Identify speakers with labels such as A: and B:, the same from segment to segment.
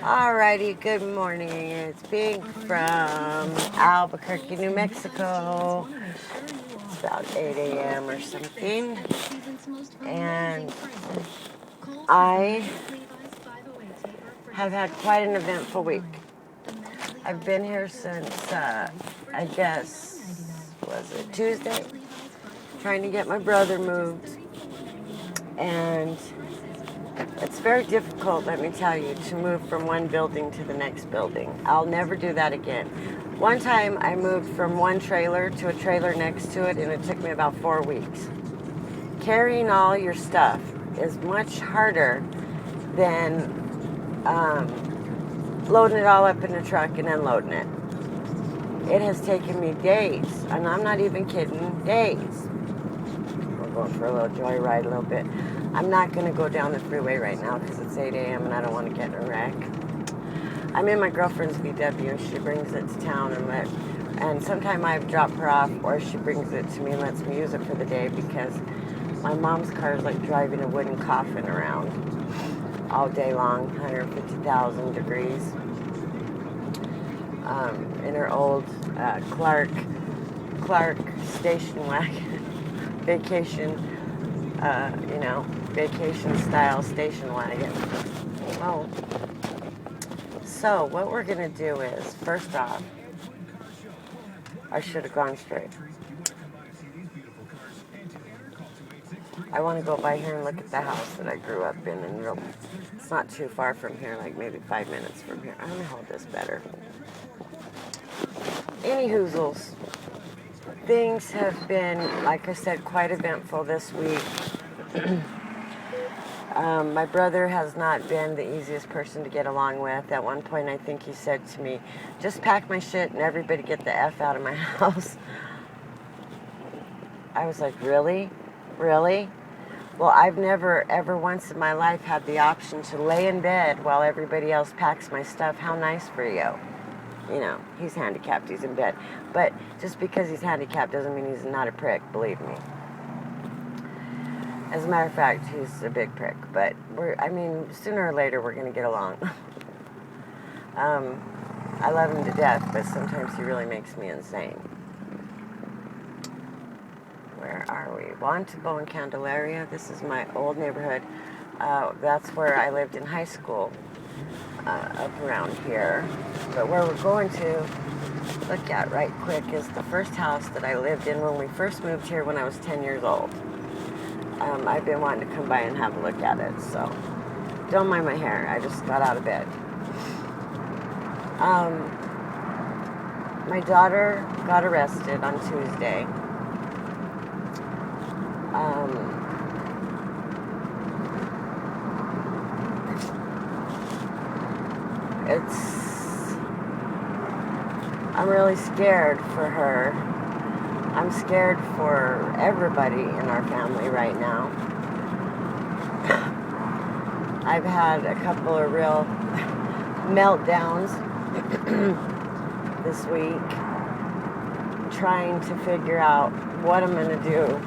A: Alrighty, good morning. It's Pink from Albuquerque, New Mexico. It's about 8 a.m. or something. And I have had quite an eventful week. I've been here since, I guess, was it Tuesday? Trying to get my brother moved. And it's very difficult, let me tell you, to move from one building to the next building. I'll never do that again. One time I moved from one trailer to a trailer next to it, and it took me about 4 weeks. Carrying all your stuff is much harder than loading it all up in a truck and unloading it. It has taken me days, and I'm not even kidding, days. We're going for a little joyride a little bit. I'm not going to go down the freeway right now because it's 8 a.m. and I don't want to get in a wreck. I'm in my girlfriend's VW and she brings it to town and sometimes I drop her off or she brings it to me and lets me use it for the day because my mom's car is like driving a wooden coffin around all day long, 150,000 degrees. In her old Clark station wagon, vacation style station wagon. Oh. So what we're going to do is, first off, I should have gone straight. I want to go by here and look at the house that I grew up in, and it's not too far from here, like maybe 5 minutes from here. I'm going to hold this better. Any hoozles. Things have been, like I said, quite eventful this week. My brother has not been the easiest person to get along with. At one point, I think he said to me, just pack my shit and everybody get the F out of my house. I was like, really? Really? Well, I've never, ever once in my life had the option to lay in bed while everybody else packs my stuff. How nice for you. You know, he's handicapped, he's in bed. But just because he's handicapped doesn't mean he's not a prick, believe me. As a matter of fact, he's a big prick. But, sooner or later we're going to get along. I love him to death, but sometimes he really makes me insane. Where are we? Wantabo and Candelaria. This is my old neighborhood. That's where I lived in high school. Up around here. But where we're going to look at right quick is the first house that I lived in when we first moved here when I was 10 years old. I've been wanting to come by and have a look at it, so don't mind my hair. I just got out of bed. My daughter got arrested on Tuesday. I'm really scared for her. I'm scared for everybody in our family right now. I've had a couple of real meltdowns this week, trying to figure out what I'm going to do,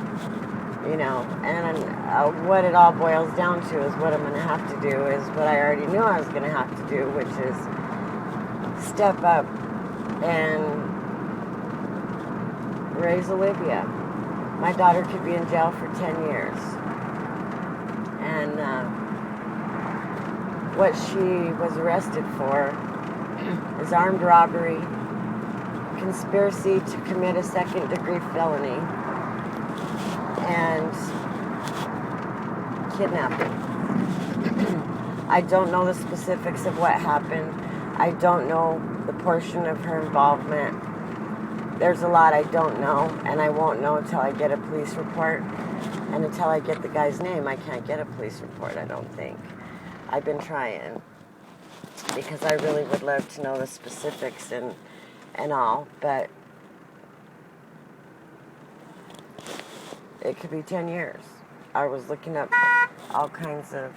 A: and what it all boils down to is what I'm going to have to do is what I already knew I was going to have to do, which is step up and raise Olivia. My daughter could be in jail for 10 years. And what she was arrested for is armed robbery, conspiracy to commit a second-degree felony, and kidnapping. I don't know the specifics of what happened. I don't know the portion of her involvement. There's a lot I don't know, and I won't know until I get a police report. And until I get the guy's name, I can't get a police report, I don't think. I've been trying, because I really would love to know the specifics and all, but it could be 10 years. I was looking up all kinds of,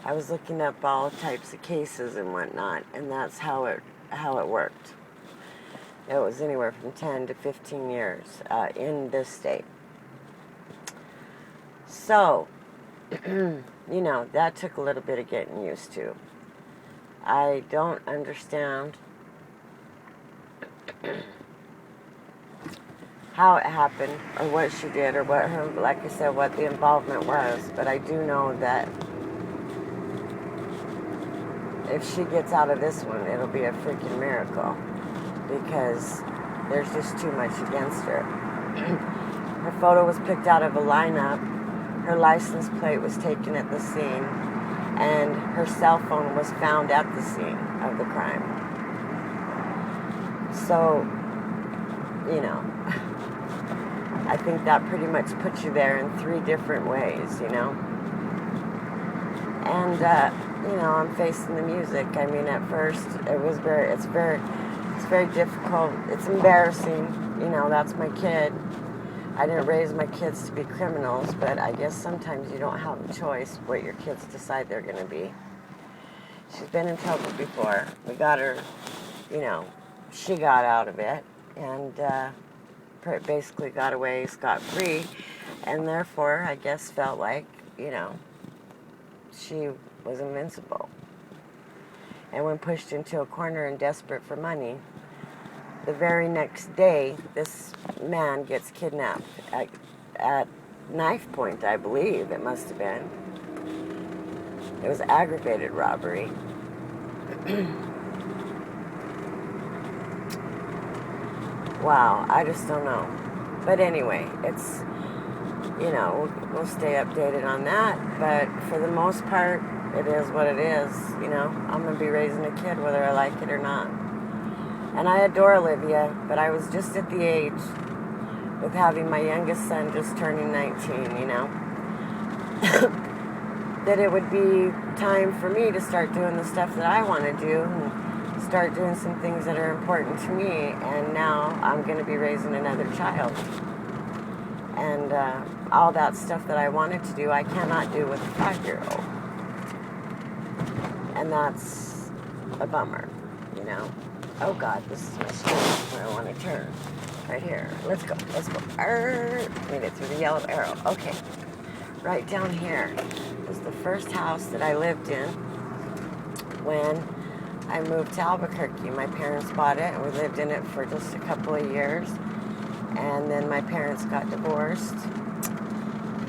A: I was looking up all types of cases and whatnot, and that's how it worked. It was anywhere from 10 to 15 years in this state. So, you know, that took a little bit of getting used to. I don't understand how it happened or what she did or what her, like I said, what the involvement was. But I do know that if she gets out of this one, it'll be a freaking miracle because there's just too much against her. Her photo was picked out of a lineup. Her license plate was taken at the scene, and her cell phone was found at the scene of the crime. So, you know, I think that pretty much puts you there in 3 different ways, you know. And, you know, I'm facing the music. I mean, at first, it's very difficult. It's embarrassing. You know, that's my kid. I didn't raise my kids to be criminals, but I guess sometimes you don't have a choice what your kids decide they're going to be. She's been in trouble before. We got her, you know, she got out of it and basically got away scot-free, and therefore, I guess, felt like, you know, she was invincible. And when pushed into a corner and desperate for money, the very next day, this man gets kidnapped at knife point, I believe it must have been. It was aggravated robbery. Wow, I just don't know. But anyway, it's, you know, we'll stay updated on that. But for the most part, it is what it is. You know, I'm going to be raising a kid whether I like it or not. And I adore Olivia, but I was just at the age with having my youngest son just turning 19, you know, that it would be time for me to start doing the stuff that I want to do and start doing some things that are important to me. And now I'm going to be raising another child. And all that stuff that I wanted to do, I cannot do with a 5-year-old. And that's a bummer, you know. Oh God, this is my street where I want to turn. Right here. Let's go. Made it through the yellow arrow. Okay. Right down here is the first house that I lived in when I moved to Albuquerque. My parents bought it and we lived in it for just a couple of years. And then my parents got divorced.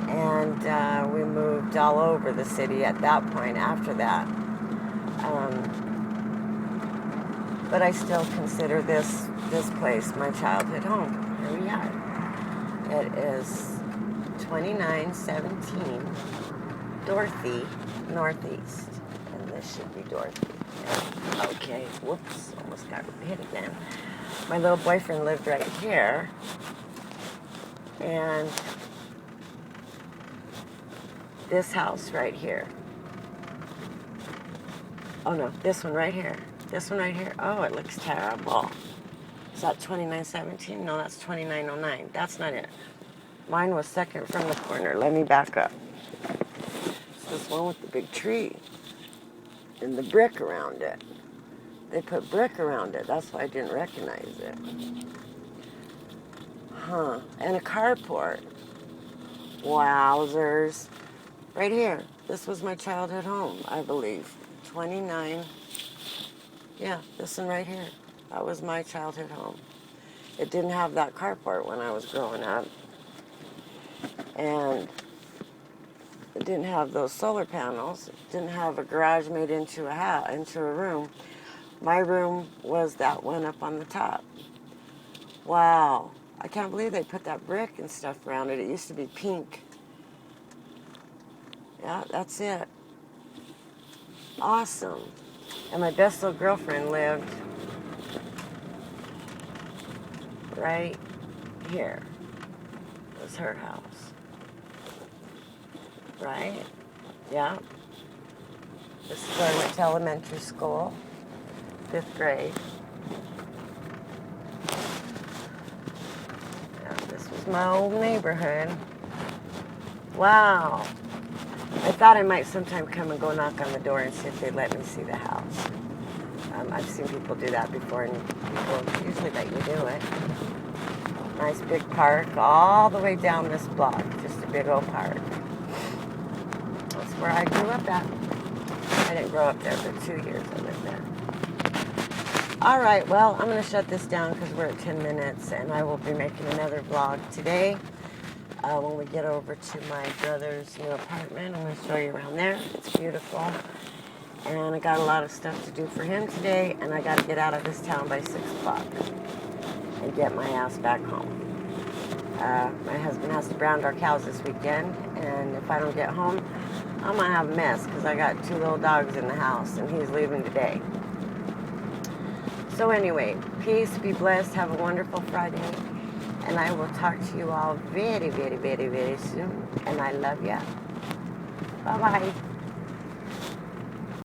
A: And we moved all over the city at that point after that. But I still consider this place my childhood home. Here we are. It is 2917 Dorothy Northeast. And this should be Dorothy. Okay, whoops, almost got hit again. My little boyfriend lived right here. And this house right here. Oh no, this one right here. This one right here. Oh, it looks terrible. Is that 2917? No, that's 2909. That's not it. Mine was second from the corner. Let me back up. It's this one with the big tree and the brick around it. They put brick around it. That's why I didn't recognize it. Huh. And a carport. Wowzers. Right here. This was my childhood home, I believe. 29. Yeah, this one right here. That was my childhood home. It didn't have that carport when I was growing up. And it didn't have those solar panels. It didn't have a garage made into a room. My room was that one up on the top. Wow. I can't believe they put that brick and stuff around it. It used to be pink. Yeah, that's it. Awesome. And my best little girlfriend lived right here. It was her house. Right? Yeah. This is where I went to elementary school. 5th grade. Yeah, this was my old neighborhood. Wow. I thought I might sometime come and go knock on the door and see if they'd let me see the house. I've seen people do that before, and people usually let you do it. Nice big park all the way down this block. Just a big old park. where I grew up at. I didn't grow up there, but 2 years I lived there. All right, well, I'm going to shut this down because we're at 10 minutes, and I will be making another vlog today. When we get over to my brother's new apartment, I'm going to show you around there. It's beautiful. And I got a lot of stuff to do for him today, and I got to get out of this town by 6 o'clock and get my ass back home. My husband has to brand our cows this weekend, and if I don't get home, I'm going to have a mess because I got 2 little dogs in the house, and he's leaving today. So anyway, peace, be blessed, have a wonderful Friday, and I will talk to you all very, very, very, very soon, and I love ya. Bye-bye.